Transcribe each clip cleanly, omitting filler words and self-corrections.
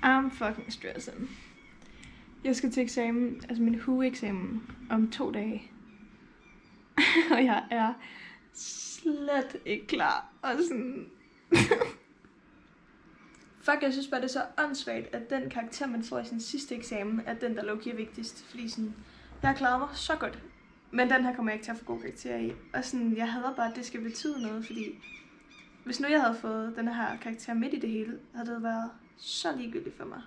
I'm fucking stressing. Jeg skal til eksamen, altså min hugeeksamen, om 2 dage. Og jeg er slet ikke klar. Og sådan... Fuck, jeg synes bare, det er så åndssvagt, at den karakter, man får i sin sidste eksamen, er den, der low-key er vigtigst. Fordi sådan, jeg har klaret mig så godt. Men den her kommer jeg ikke til at få gode karakterer i. Og sådan, jeg hader bare, at det skal betyde noget, fordi... Hvis nu jeg havde fået den her karakter midt i det hele, havde det været så ligegyldigt for mig.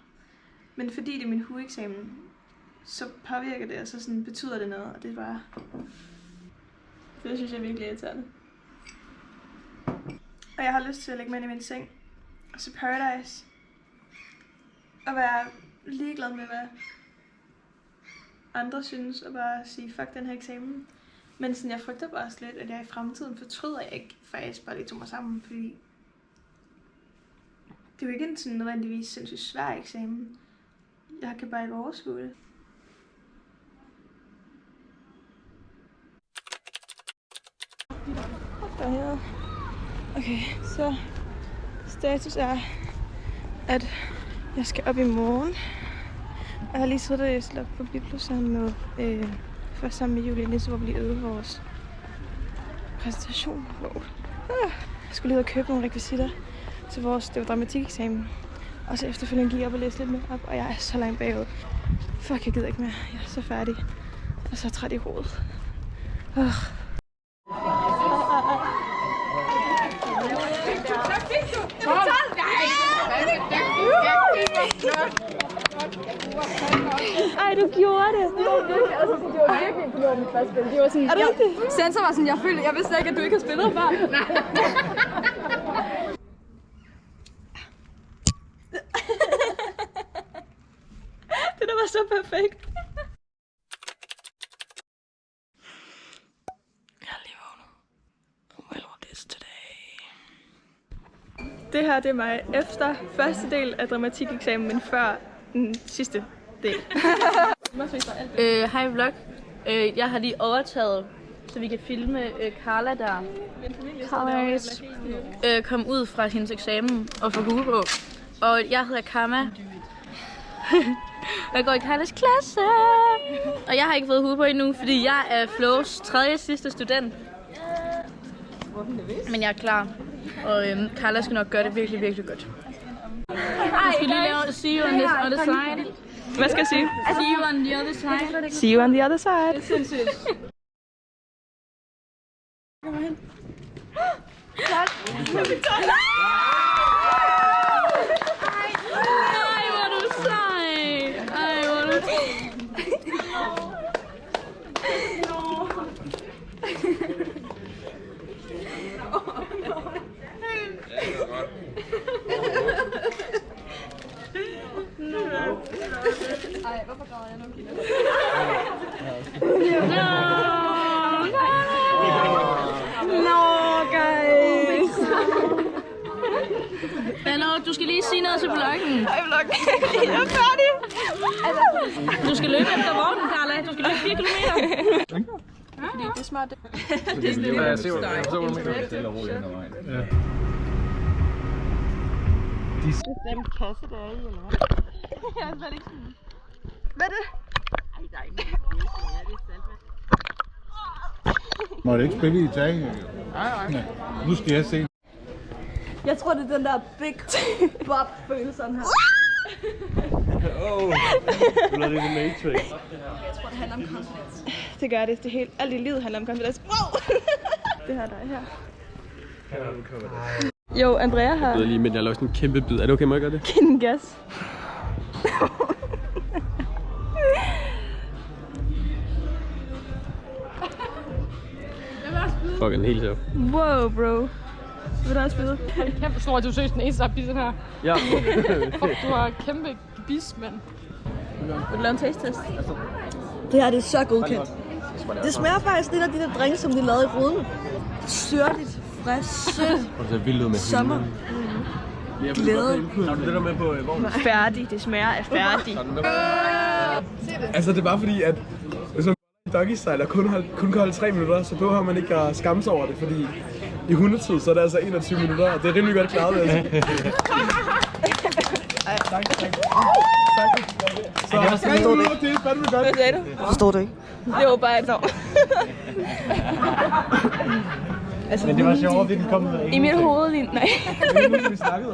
Men fordi det er min hugeeksamen, så påvirker det, og så sådan betyder det noget, og det er bare... Det synes jeg er virkelig irriterende. Og jeg har lyst til at lægge mig ind i min seng, og se Paradise, og være ligeglad med, hvad andre synes, og bare sige, fuck den her eksamen. Men sådan, jeg frygter bare også lidt, at jeg i fremtiden fortryder, at jeg ikke faktisk bare lige tog mig sammen, fordi det er jo ikke en sådan nødvendigvis sindssygt svær eksamen. Jeg kan bare ikke overskue det. Okay, så status er, at jeg skal op i morgen. Jeg har lige siddet og læst op på Biblo sammen med, først sammen med Julie Nisse, hvor vi lige øvede vores præsentation. Wow. Jeg skulle lige ud og købe nogle rekvisitter til vores dramatikeksamen. Og så efterfølgende gik jeg op og læste lidt mere op, og jeg er så langt bagud. Fuck, jeg gider ikke mere. Jeg er så færdig. Og så træt i hovedet. Ej, du gjorde det. Det var virkelig økonomisk fast spil. Det var sådan, er det rigtigt? Sensor var sådan, jeg vidste ikke, at du ikke har spillet før. Det der var så perfekt. Jeg er lige vågnet. Well, what is today? Det her, det er mig efter første del af dramatikeksamen, men før den sidste del. Hej vlog. Jeg har lige overtaget, så vi kan filme Carla, der kom ud fra hendes eksamen og få hue på. Og jeg hedder Karma. Jeg går i Carlas klasse. Og jeg har ikke fået hue på endnu, fordi jeg er Flows 3. sidste student. Men jeg er klar. Og Carla skal nok gøre det virkelig, virkelig godt. Jeg skal lige lave see you on the other side. Hvad skal jeg sige? See you on the other side. See you on the other side. Det er sindssygt. Kom hen. Ej, hvor er du sej. Ej, hvor er du sej. Ej, hvorfor græder jeg nu? No, guys. Hallo, du skal lige sige noget til vloggen. Hej, vloggen. Jeg er færdig. Du skal løbe efter vognen, Carla. Du skal løbe 4 kilometer. Fordi det er smart. Det er stille og roligt hen ad vejen. Den kasse, der er i, eller hvad? Jeg er slet ikke sådan... Hvad er det? Ej, der er ikke noget. Det er salve. Må det ikke spille i tag? Nej. Nu skal jeg se. Jeg tror, det er den der Big Bob-følelsen her. Du lader det i Matrix. Jeg tror, det handler om confidence. Det gør det. Det helt, alt i livet handler om confidence. Wow! Det her, der er her. Jo, Andrea har... Jeg ved lige, men jeg lavede sådan en kæmpe bid. Er det okay, må jeg gøre det? Giv den gas. Fuck, en helt sjov. Wow, bro. Vil du også spille? Kæmpe stor, du søger den eneste af den her. Ja. Du har kæmpe bis, mand. Vil du lave en taste-test? Det her, det er så godkendt. Det smager faktisk lidt af de der drinks, som de lavede i ruden. Syrligt, frisk, sødt. Og så vildt ud med sommer. Glæde. Har du det der med på vognen? Færdig. Det smager af færdig. Altså, det er bare fordi, at hvis man doggy style kun kan holde 3 minutter, så behøver man ikke at skamme sig over det, fordi i hundetid, så er det altså 21 minutter, og det er rimelig godt klaret, altså. Hvad sagde du? Forstår du ikke? Det var bare et år. Altså, Men det var sjovt, at vi kom med. I mit hoved lige... Nej.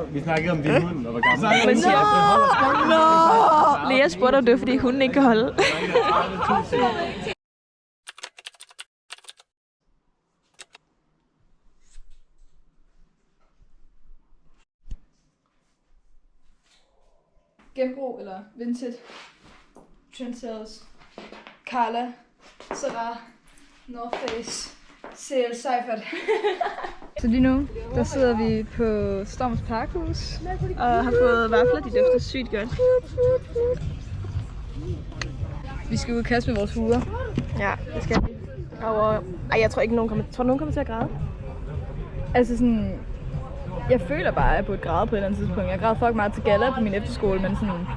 Vi snakkede om din hund, der var gammel. Men Lea spurgte om det, fordi hunden ikke kan holde. Genbrug eller vintage, Trendsetters, Carla, Zara, North Face, CL Seifert. Så lige nu, der sidder vi på Storms Parkhus og har fået vafler, de dufter sygt godt. Vi skal ud og kaste med vores huer. Ja, det skal vi. Og jeg tror ikke, nogen kommer til at græde. Altså sådan, jeg føler bare, at jeg er på et græde på et eller andet tidspunkt. Jeg græd fucking meget til galla på min efterskole, men sådan,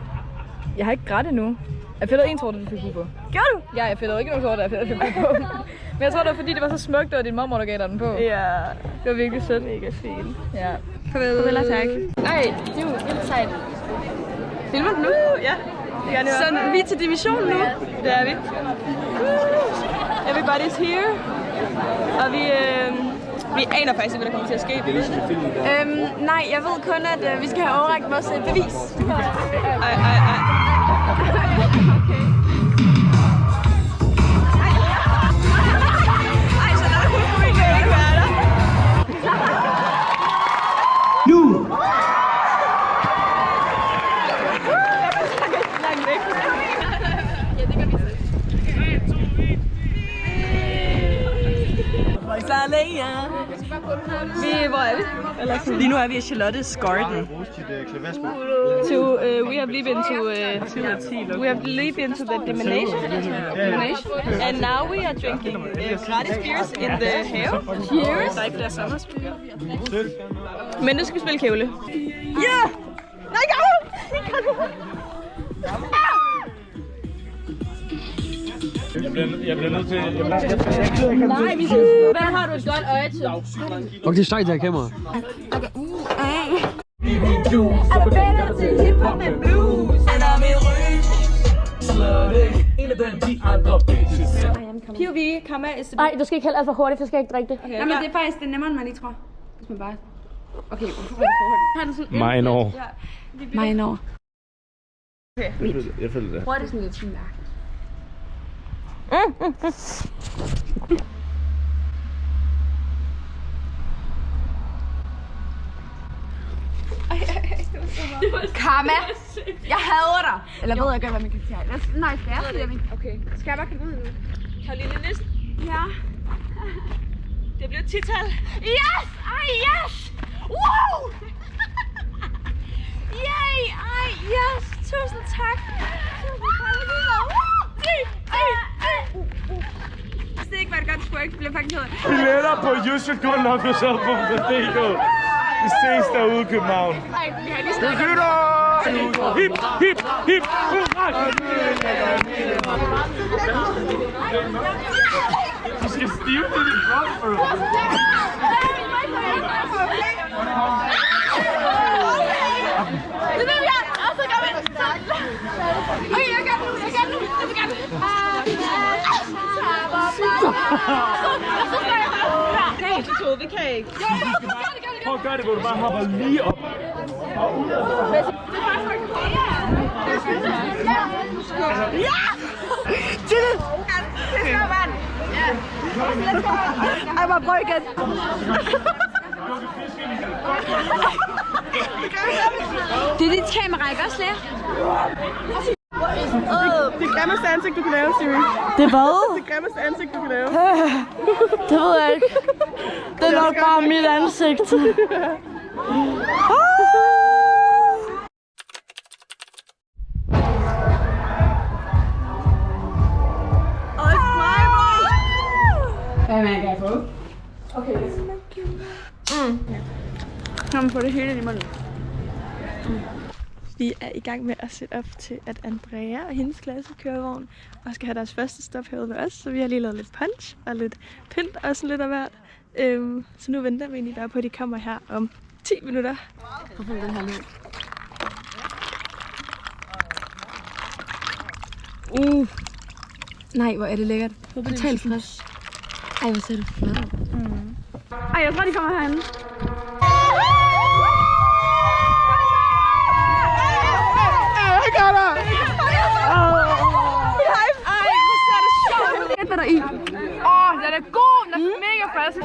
jeg har ikke grædt endnu. Jeg fældede en tår, da du fik hue på. Gjorde du? Ja, jeg fældede ikke nogen tår, da jeg fik hue på. Men jeg tror, det var fordi, det var så smukt, og din mormor, der gav dig den på. Ja. Det var virkelig sødt. Mega fint. Ja. Farvel og tak. Ej, det er jo vildt sejt. Filmer du nu? Ja. Så vi er til division nu. Det er vi. Everybody's here. Og vi aner faktisk ikke, hvad der kommer til at ske. Nej, jeg ved kun, at vi skal have overrækt vores bevis. Ej. Hvor er vi? Lige nu er vi i Charlottes Garden. We have lige been to the Dimination, and now we are drinking gratis beers in the have. Cheers! Der er ikke flere sommerspil. Men nu skal vi spille kævle. Ja! Nej, gammel! Jeg bliver nødt til... Nej, vi skal... Hvad har du et godt øje til? Okay, det er stejt, det her kamera. Er der bedre til hiphop med blues? Eller med POV, komma, Nej, du skal ikke hælde alt for hurtigt, for jeg skal ikke drikke det. Okay, Nej, men det er faktisk det er nemmere, end man lige tror. Hvis man bare... Okay, Minor. minor. Okay. Jeg føler det. Prøv det sådan lidt sådan der. Karma! Jeg hader dig! Eller ved jeg godt, hvad min karakter er. Nej, skal jeg sige det? Okay. Skal jeg bare komme ud nu? Karoline Nielsen. Ja. Det blev 10-tal. Yes! Ej, yes! Wow! Yay! Ej, yes! Tusind tak! Hvis det ikke var et godt squirk, så bliver jeg faktisk ked af det. Billetter på youshouldgoodluckyourself.dk. Vi ses derude i København. Ej, vi har lige Vi hytter! Hip, hip, hip, hurra! Du skal stive til din krop, bro. Det er det, vi har! Og så gør vi det! Okay, jeg gør det! Jeg gør det! Vi kan ikke. Prøv at gøre det, hvor du bare hopper lige op. Ja! Chille! Det skal man! Ej, bare prøv igen. Det er dit kamera, ikke også, Lea? Det grimmeste ansigt, du kan lave, Siri. Det er hvad? Det grimmeste ansigt, du kan lave. Det ved jeg ikke. Det er nok bare mit ansigt. Kom på det hele i munden. Vi er i gang med at sætte op til, at Andrea og hendes klasse kører vogn og skal have deres første stop herude med os. Så vi har lige lavet lidt punch og lidt pynt og sådan lidt af hvert. Så nu venter vi egentlig bare på, at de kommer her om 10 minutter. Prøv at den her lyd. Nej, hvor er det lækkert. Totalt frisk. Ej, hvor ser det flot ud. Ej, jeg tror, de kommer herhen. Jeg gør det! Ej, hvor ser det sjovt ud. Hvad er der i? Den er god. Den er mega frisk.